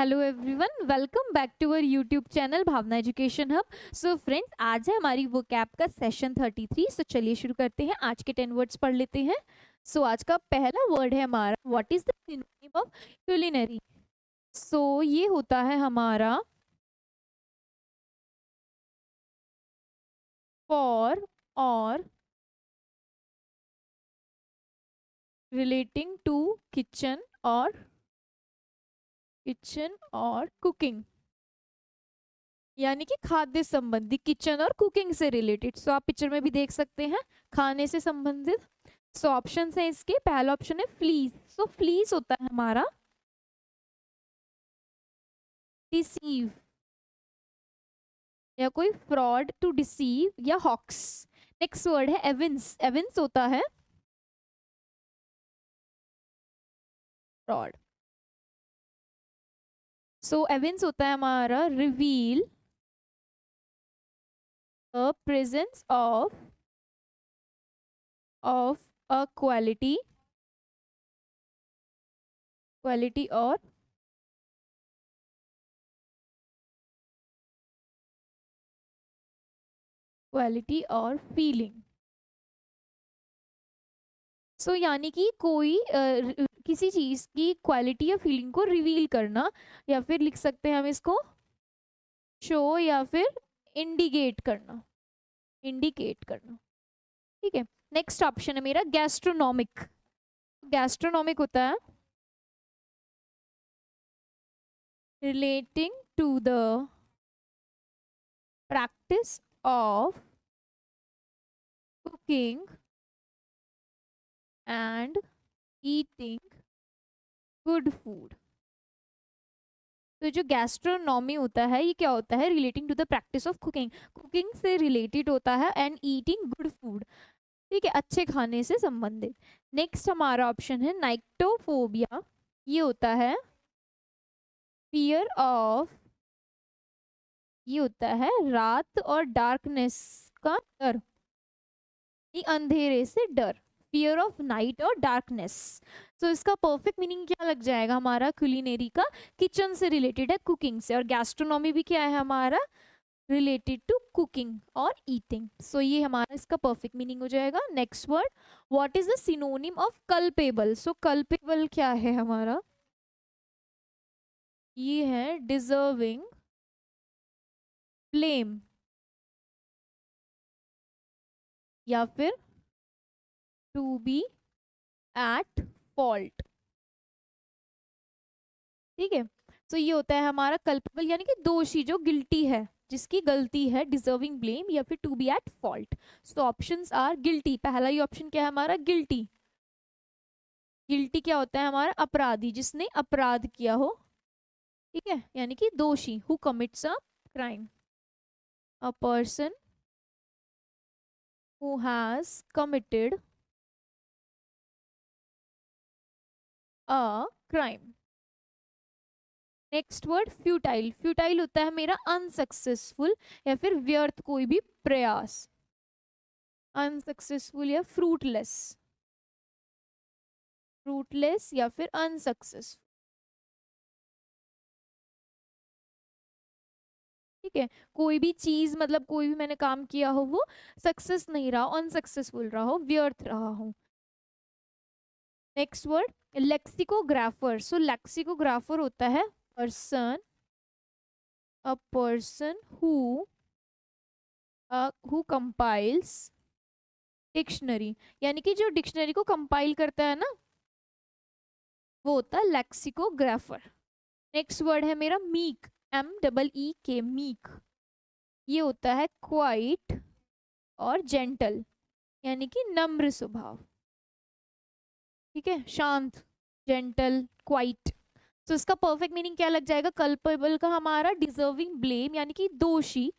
Hello everyone, welcome back to our YouTube channel Bhavana education hub. So friends, आज है हमारी वो कैप का सेशन 33। सो चलिए शुरू करते हैं। आज के 10 वर्ड्स पढ़ लेते हैं। सो आज का पहला वर्ड है हमारा what is the synonym of culinary. So ये होता है हमारा फॉर और रिलेटिंग टू किचन और कुकिंग, यानी कि खाद्य संबंधी, किचन और कुकिंग से रिलेटेड। सो आप पिक्चर में भी देख सकते हैं, खाने से संबंधित। सो ऑप्शन है इसके। पहला ऑप्शन है फ्लीज। सो फ्लीज होता है हमारा डिसीव या कोई फ्रॉड, टू डिसीव या हॉक्स। नेक्स्ट वर्ड है एविंस। एविंस होता है फ्रॉड। सो एविंस होता है हमारा reveal the presence of a quality और फीलिंग। सो यानी कि कोई किसी चीज की क्वालिटी या फीलिंग को रिवील करना, या फिर लिख सकते हैं हम इसको शो या फिर इंडिकेट करना। ठीक है। नेक्स्ट ऑप्शन है मेरा गैस्ट्रोनॉमिक। गैस्ट्रोनॉमिक होता है relating to the practice of cooking and eating good food. तो जो गैस्ट्रोनॉमी होता है, ये क्या होता है? Relating to the practice of cooking, cooking से रिलेटेड होता है, एंड ईटिंग गुड फूड, ठीक है, अच्छे खाने से संबंधित। नेक्स्ट हमारा ऑप्शन है नाइक्टोफोबिया। ये होता है फियर ऑफ, ये होता है रात और डार्कनेस का डर, ये अंधेरे से डर, फियर ऑफ नाइट और डार्कनेस। तो इसका परफेक्ट मीनिंग क्या लग जाएगा हमारा? कुलिनरी का किचन से रिलेटेड है, कुकिंग से, और गैस्ट्रोनॉमी भी क्या है हमारा? रिलेटेड टू कुकिंग और ईटिंग। सो ये हमारा इसका परफेक्ट मीनिंग हो जाएगा। Next word, what is the synonym of culpable. So culpable क्या है हमारा? ये है डिजर्विंग ब्लेम या फिर टू बी एट फॉल्ट। ठीक है। तो ये होता है हमारा कल्पेबल, यानी कि दोषी, जो गिल्टी है, जिसकी गलती है, डिजर्विंग ब्लेम या फिर to be at fault. So options are guilty. पहला ही ऑप्शन क्या है हमारा? गिल्टी। गिल्टी क्या होता है हमारा? अपराधी, जिसने अपराध किया हो, ठीक है, यानी कि दोषी, who commits a crime, a person who has committed a crime. Next word futile. Futile होता है मेरा अनसक्सेसफुल या फिर व्यर्थ कोई भी प्रयास, अनसक्सेसफुल या फ्रूटलेस या फिर अनसक्सेसफुल। ठीक है। कोई भी चीज, मतलब कोई भी मैंने काम किया हो, वो सक्सेस नहीं रहा, अनसक्सेसफुल रहा हो, व्यर्थ रहा हो। Next word lexicographer. So lexicographer होता है person, a person who compiles dictionary, यानी कि जो डिक्शनरी को कंपाइल करता है ना, वो होता है लेक्सिकोग्राफर। नेक्स्ट वर्ड है मेरा मीक। MEEK, meek. ये होता है क्वाइट और जेंटल, यानी कि नम्र स्वभाव। ठीक है, शांत, जेंटल, क्वाइट। तो इसका परफेक्ट मीनिंग क्या लग जाएगा? कल्पेबल का हमारा डिजर्विंग ब्लेम, यानी कि दोषी,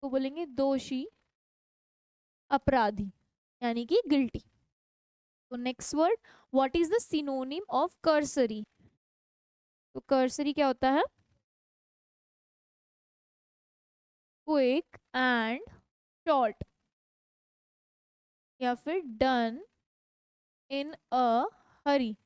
तो बोलेंगे दोषी, अपराधी, यानी कि गिल्टी। तो next word, what is the synonym of cursory. तो कर्सरी क्या होता है? क्विक एंड शॉर्ट, या फिर डन इन अ हरी।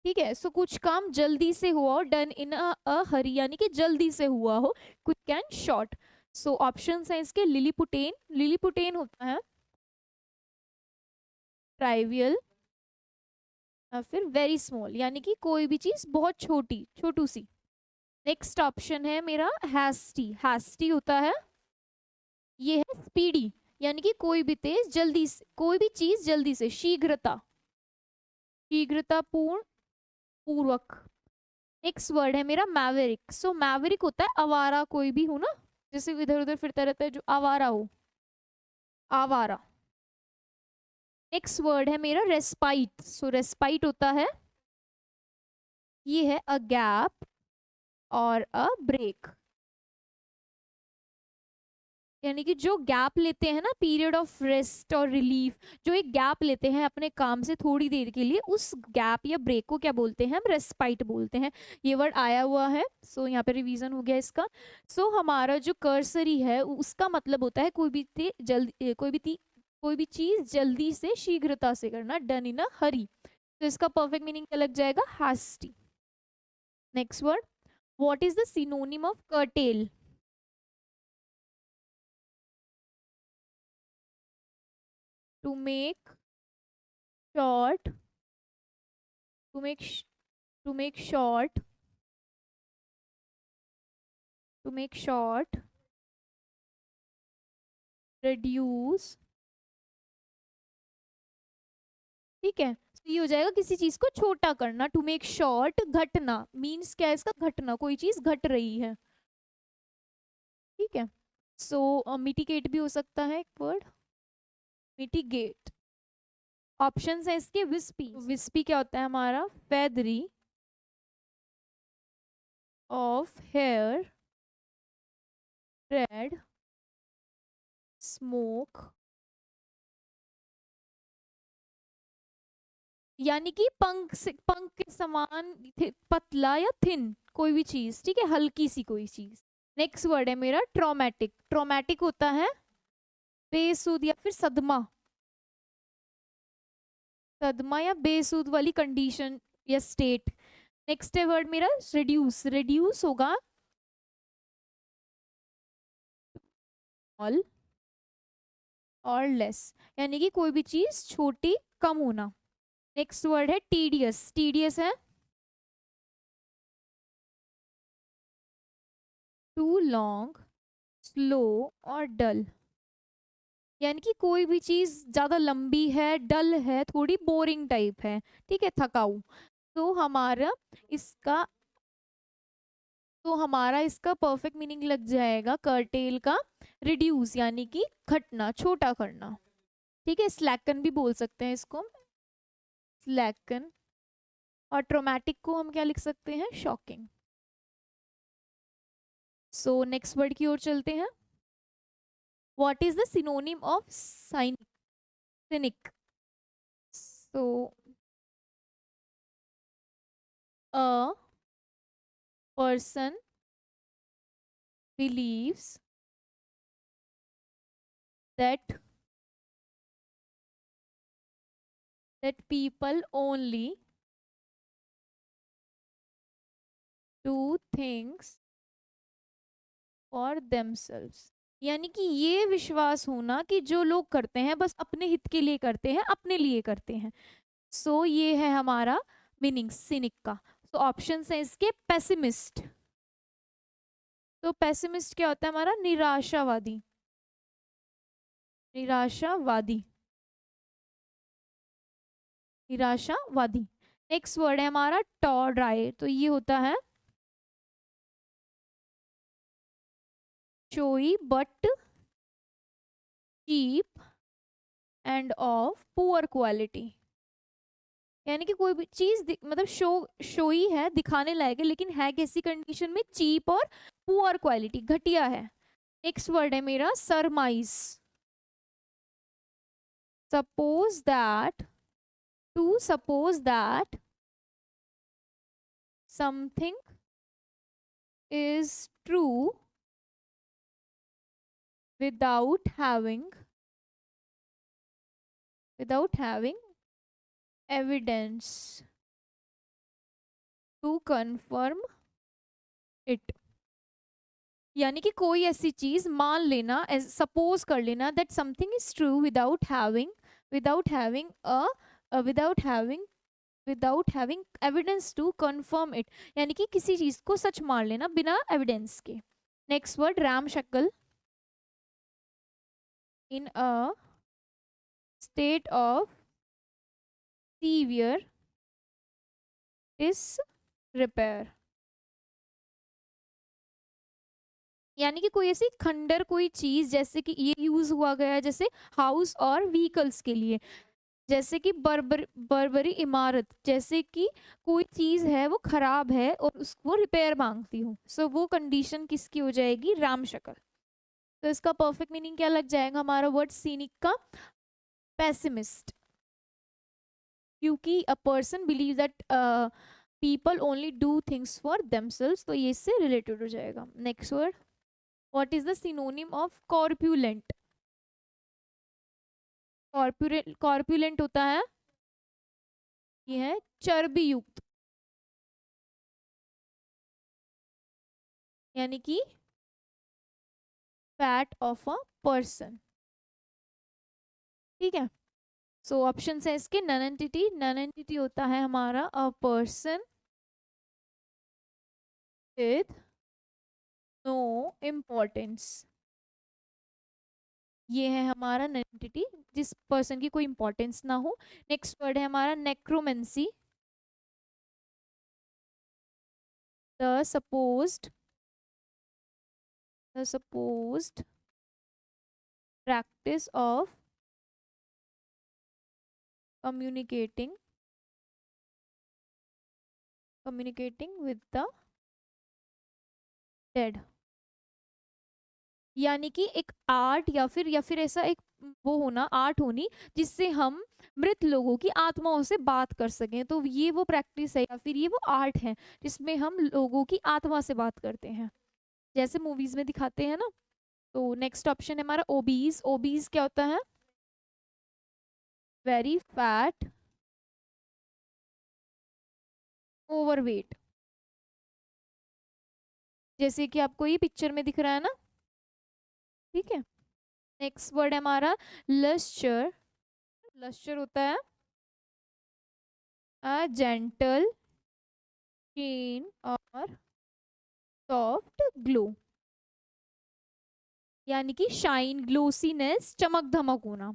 ठीक है, सो कुछ काम जल्दी से हुआ हो, डन इन अ हरी, यानी कि जल्दी से हुआ हो, quick and short. So option है इसके लिलीपुटेन, लिलीपुटेन होता है ट्राइवियल या फिर वेरी स्मॉल, यानी कि कोई भी चीज बहुत छोटी, छोटू सी। नेक्स्ट ऑप्शन है मेरा हैस्टी, हैस्टी होता है, ये है स्पीडी, यानी कि कोई भी तेज जल्दी से, कोई भी चीज जल्दी से, शीघ्रता, शीघ्रता पूर्ण, पूर्वक। नेक्स्ट वर्ड है मेरा मैवरिक, सो मैवरिक होता है आवारा, कोई भी हो ना, जैसे इधर उधर फिरता रहता है, जो आवारा हो, आवारा। नेक्स्ट वर्ड है मेरा रेस्पाइट, सो रेस्पाइट होता है, ये है अ गैप और अ ब्रेक, यानी कि जो गैप लेते हैं ना, पीरियड ऑफ रेस्ट और रिलीफ, जो एक गैप लेते हैं अपने काम से थोड़ी देर के लिए, उस गैप या ब्रेक को क्या बोलते हैं, हम रेस्पाइट बोलते हैं। ये वर्ड आया हुआ है, सो यहाँ पे रिवीजन हो गया इसका। सो हमारा जो कर्सरी है उसका मतलब होता है कोई भी जल्दी, कोई भी चीज जल्दी से, शीघ्रता से करना, डन इन अ हरी। तो इसका परफेक्ट मीनिंग क्या लग जाएगा, hasty. Next word, what is the synonym of curtail? To make short, to make to make short, to make short, reduce, ठीक है। तो ये हो जाएगा किसी चीज को छोटा करना, टू मेक शॉर्ट, घटना मीन्स क्या है इसका, घटना, कोई चीज घट रही है, ठीक है। सो मिटिगेट भी हो सकता है एक वर्ड, मिटिगेट। ऑप्शन है इसके विस्पी, विस्पी क्या होता है हमारा, feathery of hair, red smoke, यानी कि पंख से, पंख के समान पतला या थिन, कोई भी चीज, ठीक है, हल्की सी कोई चीज। नेक्स्ट वर्ड है मेरा ट्रॉमेटिक, ट्रॉमेटिक होता है बेसुध या फिर सदमा, सदमा या बेसुध वाली कंडीशन या स्टेट। नेक्स्ट है वर्ड मेरा रिड्यूस, रिड्यूस होगा ऑल और लेस, यानी कि कोई भी चीज छोटी, कम होना। नेक्स्ट वर्ड है टीडियस, टीडियस है टू लॉन्ग, स्लो और डल, यानी कि कोई भी चीज ज्यादा लंबी है, डल है, थोड़ी बोरिंग टाइप है, ठीक है, थकाऊ। तो हमारा इसका तो हमारा इसका परफेक्ट मीनिंग लग जाएगा कर्टेल का रिड्यूस, यानी कि घटना, छोटा करना, ठीक है। स्लैकन भी बोल सकते हैं इसको, स्लैकन। और ट्रोमैटिक को हम क्या लिख सकते हैं, शॉकिंग। सो नेक्स्ट वर्ड की ओर चलते हैं, what is the synonym of cynic, cynic? So a person believes that people only do things for themselves, यानी कि ये विश्वास होना कि जो लोग करते हैं बस अपने हित के लिए करते हैं, अपने लिए करते हैं। सो ये है हमारा मीनिंग सिनिक का। तो ऑप्शन है इसके पेसिमिस्ट, तो पेसिमिस्ट क्या होता है हमारा, निराशावादी, निराशावादी, निराशावादी। नेक्स्ट वर्ड है हमारा टॉर्डाई, तो ये होता है showy but cheap and of poor quality, यानी कि कोई भी चीज मतलब शोई है, दिखाने लायक है, लेकिन है कैसी कंडीशन में, चीप और पुअर क्वालिटी, घटिया है। नेक्स्ट वर्ड है मेरा surmise, suppose that, to suppose that something is true without having, without having evidence, to confirm it, यानी कि कोई ऐसी चीज मान लेना, सपोज कर लेना that something is true without having a without having evidence to confirm it, यानी कि किसी चीज को सच मान लेना बिना एविडेंस के। नेक्स्ट वर्ड राम शक्ल, इन अ स्टेट ऑफ सीवियर डिसरिपेयर, यानी कि कोई ऐसी खंडर कोई चीज, जैसे कि ये यूज हुआ गया है जैसे हाउस और व्हीकल्स के लिए, जैसे कि बर्बरी इमारत, जैसे कि कोई चीज है वो खराब है और उसको रिपेयर मांगती हूँ, सो वो कंडीशन किसकी हो जाएगी, राम शक्ल। तो इसका परफेक्ट मीनिंग क्या लग जाएगा हमारा वर्ड सीनिक का, पेसिमिस्ट, क्योंकि a person believe that people only do things for themselves, तो ये इससे रिलेटेड हो जाएगा। Next word, what is the synonym of corpulent. Corpulent होता है, ये है चर्बी युक्त, यानी कि फैट ऑफ अ पर्सन, ठीक है। सो ऑप्शन है इसके नन एंटिटी, नन एंटिटी होता है हमारा a person with no importance, ये है हमारा नन एंटिटी जिस पर्सन की कोई इंपॉर्टेंस ना हो। नेक्स्ट वर्ड है हमारा necromancy, the supposed practice of communicating with the dead, यानी कि एक आर्ट या फिर ऐसा एक वो होना, आर्ट होनी जिससे हम मृत लोगों की आत्माओं से बात कर सकें, तो ये वो प्रैक्टिस है या फिर ये वो आर्ट है जिसमें हम लोगों की आत्मा से बात करते हैं, जैसे मूवीज में दिखाते हैं ना। तो नेक्स्ट ऑप्शन है हमारा ओबीज, ओबीज क्या होता है, वेरी फैट, ओवरवेट, जैसे कि आपको ये पिक्चर में दिख रहा है ना, ठीक है। नेक्स्ट वर्ड है हमारा लस्चर, लस्चर होता है अ जेंटल शीन और सॉफ्ट ग्लो, यानी कि शाइन, ग्लोसीनेस, चमक धमक होना।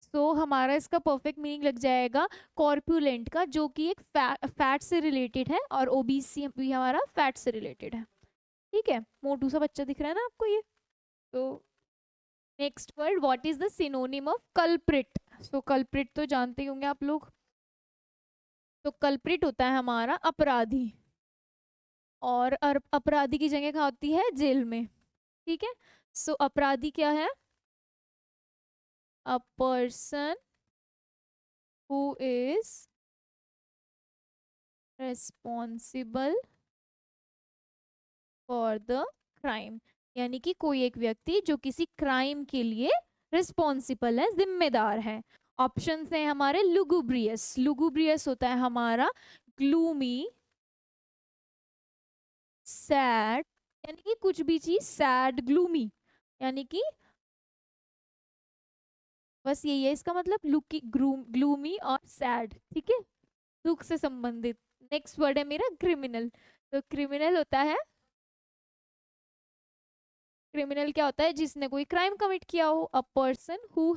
सो हमारा इसका परफेक्ट मीनिंग लग जाएगा कॉर्पुलेंट का, जो कि एक फैट से रिलेटेड है, और ओबीसी भी हमारा फैट से रिलेटेड है, ठीक है। मोटू सा बच्चा दिख रहा है ना आपको ये। तो next word, what is the synonym of culprit. So culprit तो जानते ही होंगे आप लोग, तो कल्प्रिट होता है हमारा अपराधी, और अपराधी की जगह कहाँ होती है, जेल में, ठीक है। सो अपराधी क्या है, अ person who is responsible for the crime, यानी कि कोई एक व्यक्ति जो किसी क्राइम के लिए रिस्पॉन्सिबल है, जिम्मेदार है। ऑप्शन है हमारे लुगुब्रियस, लुगुब्रियस होता है हमारा ग्लूमी, सैड, यानी कि कुछ भी चीज सैड, ग्लूमी यानी कि बस यही है इसका मतलब, लुकी ग्लूमी और सैड, ठीक है, दुख से संबंधित। नेक्स्ट वर्ड है मेरा क्रिमिनल, तो क्रिमिनल होता है, क्रिमिनल क्या होता है, जिसने कोई क्राइम कमिट किया हो, अ person who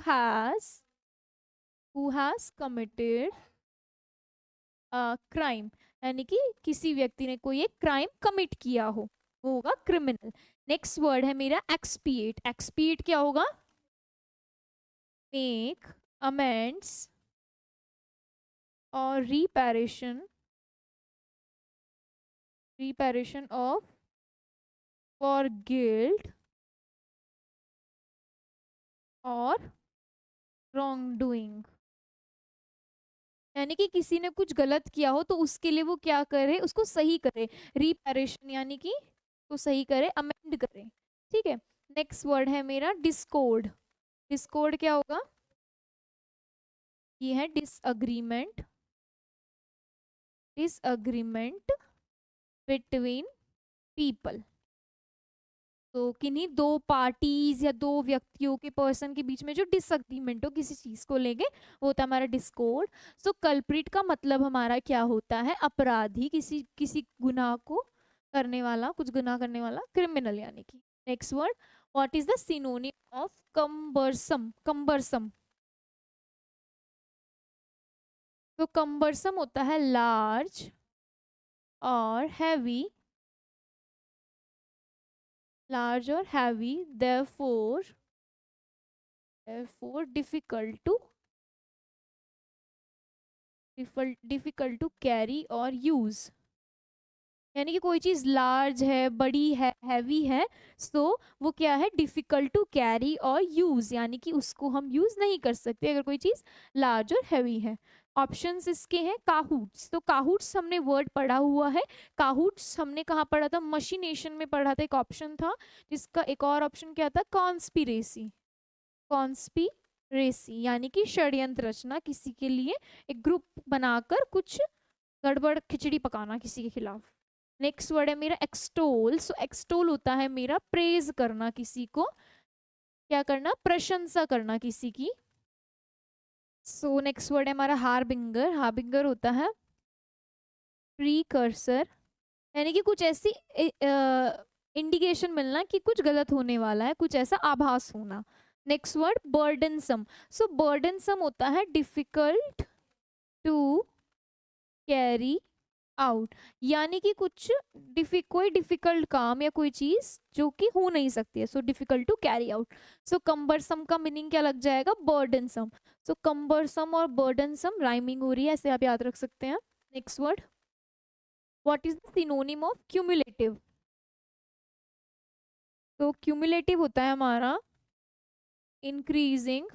has committed crime, यानी कि किसी व्यक्ति ने कोई एक क्राइम कमिट किया हो, वो होगा क्रिमिनल। नेक्स्ट वर्ड है मेरा एक्सपिएट, एक्सपिएट क्या होगा, मेक अमेंड्स और रिपेरेशन ऑफ फॉर गिल्ट और रॉन्ग डूइंग, यानी कि किसी ने कुछ गलत किया हो तो उसके लिए वो क्या करे, उसको सही करे, रिपेरेशन यानी कि उसको सही करे, अमेंड करे, ठीक है। नेक्स्ट वर्ड है मेरा डिस्कॉर्ड, डिस्कॉर्ड क्या होगा, ये है डिसअग्रीमेंट, डिसअग्रीमेंट बिटवीन पीपल। तो किन्हीं दो पार्टीज या दो व्यक्तियों के पर्सन के बीच में जो डिसएग्रीमेंट हो किसी चीज को लेके, वो होता है हमारा डिस्कॉर्ड। सो कल्प्रिट का मतलब हमारा क्या होता है? अपराधी, किसी किसी गुनाह को करने वाला, कुछ गुनाह करने वाला, क्रिमिनल यानी कि। Next word, what is the synonym of cumbersome? Cumbersome, तो कम्बरसम होता है लार्ज और heavy, large or heavy, therefore difficult to carry or use। यानी कि कोई चीज लार्ज है, बड़ी है, हैवी है, सो वो क्या है? डिफिकल्ट टू कैरी और यूज, यानी कि उसको हम यूज नहीं कर सकते अगर कोई चीज लार्ज और हैवी है। ऑप्शंस इसके हैं काहूट्स, तो काहूट्स हमने वर्ड पढ़ा हुआ है। काहूट्स हमने कहाँ पढ़ा था? मशीनेशन में पढ़ा था, एक ऑप्शन था जिसका एक और ऑप्शन क्या था? कॉन्स्पिरेसी। कॉन्स्पिरेसी यानी कि षड्यंत्र रचना, किसी के लिए एक ग्रुप बनाकर कुछ गड़बड़ खिचड़ी पकाना किसी के खिलाफ। नेक्स्ट वर्ड है मेरा एक्सटोल। सो एक्सटोल होता है मेरा प्रेज करना, किसी को क्या करना? प्रशंसा करना किसी की। सो नेक्स्ट वर्ड है हमारा हार्बिंगर। हार्बिंगर होता है प्रीकर्सर, यानी कि कुछ ऐसी इंडिकेशन मिलना कि कुछ गलत होने वाला है, कुछ ऐसा आभास होना। Next word burdensome. So burdensome होता है डिफिकल्ट टू कैरी आउट, यानी कि कुछ कोई डिफिकल्ट काम या कोई चीज जो कि हो नहीं सकती है, so difficult to carry out. So cumbersome का मीनिंग क्या लग जाएगा? बर्डनसम। सो कम्बरसम और बर्डनसम राइमिंग हो रही है, ऐसे आप याद रख सकते हैं। Next word, what is the synonym of cumulative? तो क्यूमुलेटिव होता है हमारा इंक्रीजिंग,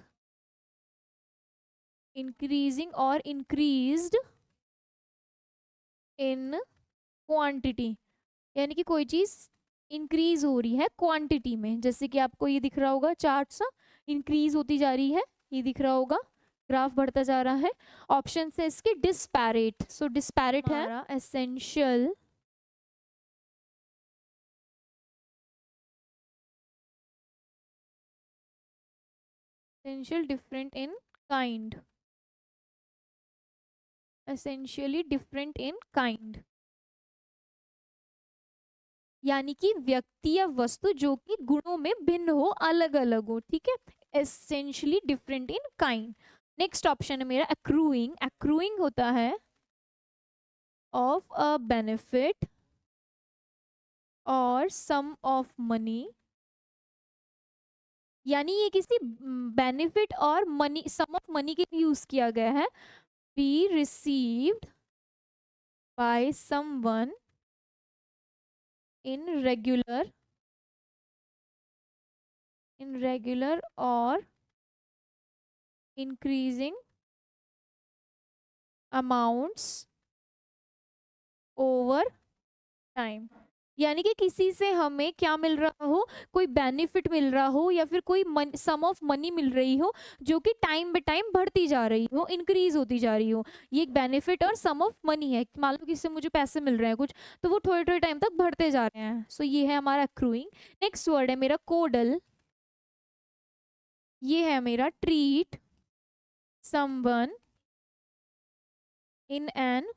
इंक्रीजिंग और इंक्रीज्ड इन क्वांटिटी, यानी कि कोई चीज इंक्रीज हो रही है क्वांटिटी में। जैसे कि आपको ये दिख रहा होगा चार्ट सा, इंक्रीज होती जा रही है, ये दिख रहा होगा, ग्राफ बढ़ता जा रहा है। ऑप्शन है इसके डिस्पैरेट। सो डिस्पैरेट है essential, essential different in kind, essentially different in kind, यानी कि व्यक्ति या वस्तु जो कि गुणों में भिन्न हो, अलग अलग हो, ठीक है, essentially different in kind. Next option है मेरा एक्रूइंग। एक्रूइंग होता है ऑफ अ बेनिफिट और सम ऑफ मनी, यानी ये किसी बेनिफिट और मनी, सम ऑफ मनी के लिए यूज किया गया है। Be received by someone in regular और इंक्रीजिंग अमाउंट्स ओवर टाइम, यानी कि किसी से हमें क्या मिल रहा हो? कोई बेनिफिट मिल रहा हो या फिर कोई सम ऑफ मनी मिल रही हो जो कि टाइम बाय टाइम बढ़ती जा रही हो, इंक्रीज होती जा रही हो। ये एक बेनिफिट और सम ऑफ मनी है। मान लो किसी से मुझे पैसे मिल रहे हैं कुछ, तो वो थोड़े थोड़े टाइम तक बढ़ते जा रहे हैं। सो ये है हमारा एक्रूइंग। नेक्स्ट वर्ड है मेरा कोडल। ये है मेरा treat someone in an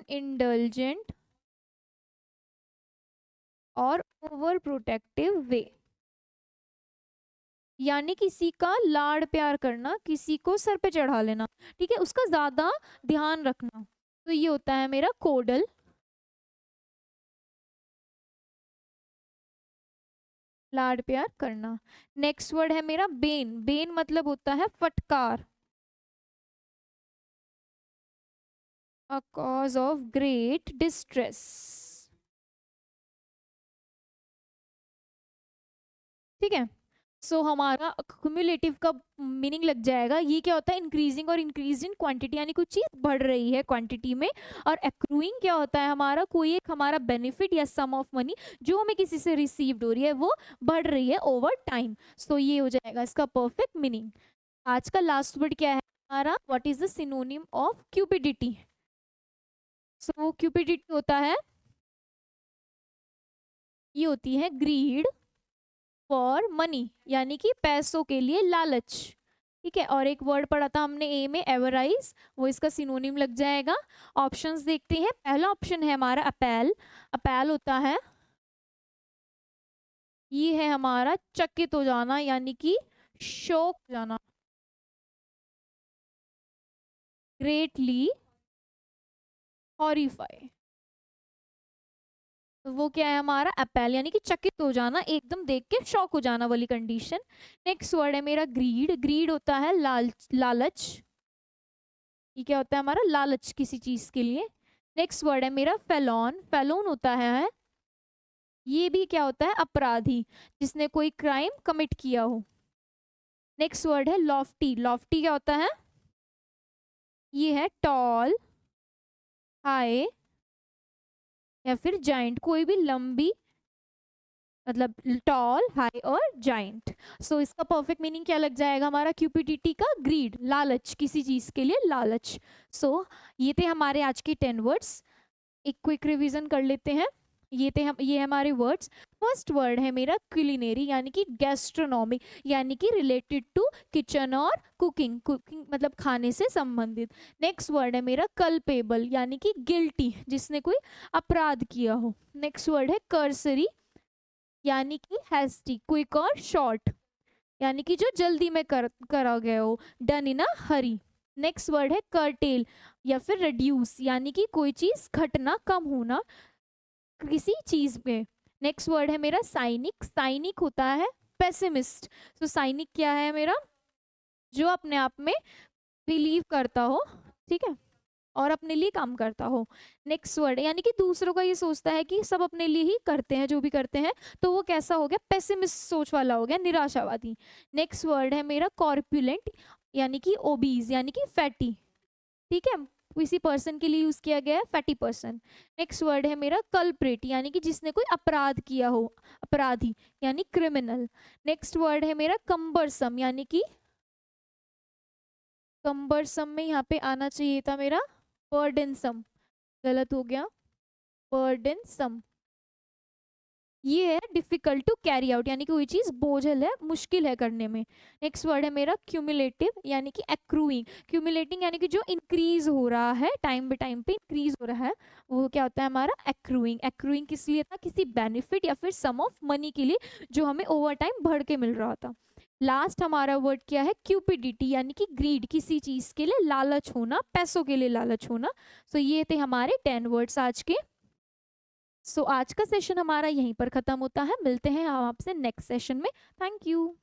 indulgent और ओवर प्रोटेक्टिव वे, यानी किसी का लाड़ प्यार करना, किसी को सर पे चढ़ा लेना, ठीक है, उसका ज्यादा ध्यान रखना। तो ये होता है मेरा कोडल, लाड़ प्यार करना। नेक्स्ट वर्ड है मेरा बेन। बेन मतलब होता है फटकार, a cause of great distress, ठीक है। सो हमारा क्यूमुलेटिव का मीनिंग लग जाएगा, ये क्या होता है? इंक्रीजिंग और इंक्रीज इन क्वांटिटी, यानी कुछ चीज बढ़ रही है क्वांटिटी में। और एक्रूइंग क्या होता है? हमारा कोई एक हमारा बेनिफिट या सम ऑफ मनी जो हमें किसी से रिसीव्ड हो रही है, वो बढ़ रही है ओवर टाइम। सो ये हो जाएगा इसका परफेक्ट मीनिंग। आज का लास्ट वर्ड क्या है हमारा? What is the synonym of cupidity? So cupidity होता है, ये होती है ग्रीड फॉर मनी, यानी कि पैसों के लिए लालच। ठीक है, और एक वर्ड पढ़ा था हमने ए में, एवराइज, वो इसका सिनोनिम लग जाएगा। ऑप्शंस देखते हैं। पहला ऑप्शन है हमारा अपैल। अपैल होता है, ये है हमारा चकित हो जाना, यानी कि शॉक हो जाना, ग्रेटली हॉरिफाई। तो वो क्या है हमारा अपैल, यानी कि चकित हो जाना, एकदम देख के शॉक हो जाना वाली कंडीशन। नेक्स्ट वर्ड है मेरा ग्रीड। ग्रीड होता है लालच। ये क्या होता है हमारा, लालच किसी चीज के लिए। नेक्स्ट वर्ड है मेरा फेलोन। फेलोन होता है, ये भी क्या होता है, अपराधी, जिसने कोई क्राइम कमिट किया हो। नेक्स्ट वर्ड है लॉफ्टी। लॉफ्टी क्या होता है, ये है टॉल, हाई या फिर जाइंट, कोई भी लंबी, मतलब टॉल, हाई और जाइंट। सो इसका परफेक्ट मीनिंग क्या लग जाएगा हमारा क्यूपिडिटी का, ग्रीड, लालच, किसी चीज के लिए लालच। सो ये थे हमारे आज के 10 वर्ड्स। एक क्विक रिवीजन कर लेते हैं। ये हमारे वर्ड्स। फर्स्ट वर्ड है मेरा क्यूलिनरी, यानी कि गैस्ट्रोनॉमी, यानी कि रिलेटेड टू किचन और कुकिंग। कुकिंग मतलब खाने से संबंधित। नेक्स्ट वर्ड है मेरा कल्पेबल, यानी कि गिल्टी, जिसने कोई अपराध किया हो। नेक्स्ट वर्ड है कर्सरी, यानी कि हैस्टी, क्विक और शॉर्ट, यानी कि जो जल्दी में करा गया हो, done in a Hari. Next word है कर्टेल या फिर रिड्यूस, यानी कि कोई चीज घटना, कम होना किसी चीज में। नेक्स्ट वर्ड है मेरा साइनिक। साइनिक होता है पेसिमिस्ट। तो साइनिक क्या है मेरा, जो अपने आप में बिलीव करता हो, ठीक है, और अपने लिए काम करता हो। नेक्स्ट वर्ड यानी कि दूसरों का ये सोचता है कि सब अपने लिए ही करते हैं जो भी करते हैं, तो वो कैसा हो गया, पेसिमिस्ट सोच वाला हो गया, निराशावादी। नेक्स्ट वर्ड है मेरा कॉर्पुलेंट, यानी कि ओबीज, यानी कि फैटी, ठीक है, किसी पर्सन के लिए यूज किया गया है, फैटी पर्सन। नेक्स्ट वर्ड है मेरा कल्प्रेट, यानी कि जिसने कोई अपराध किया हो, अपराधी, यानी क्रिमिनल। नेक्स्ट वर्ड है मेरा कंबरसम, यानी कि कंबरसम में यहाँ पे आना चाहिए था मेरा बर्डनसम, गलत हो गया, बर्डनसम। ये है डिफिकल्ट टू कैरी आउट, यानी कि कोई चीज बोझल है, मुश्किल है करने में। नेक्स्ट वर्ड है मेरा क्यूमुलेटिव, यानी कि एक्रूइंग। क्यूमुलेटिंग यानी कि जो इंक्रीज हो रहा है, टाइम बाय टाइम पे इंक्रीज हो रहा है, वो क्या होता है हमारा एक्रूइंग। एक्रूइंग किस लिए था, किसी बेनिफिट या फिर सम ऑफ मनी के लिए, जो हमें ओवर टाइम बढ़ के मिल रहा था। लास्ट हमारा वर्ड क्या है, क्यूपिडिटी, यानी कि ग्रीड, किसी चीज के लिए लालच होना, पैसों के लिए लालच होना। सो ये थे हमारे 10 वर्ड्स आज के। सो आज का सेशन हमारा यहीं पर खत्म होता है। मिलते हैं हम आपसे नेक्स्ट सेशन में। Thank you.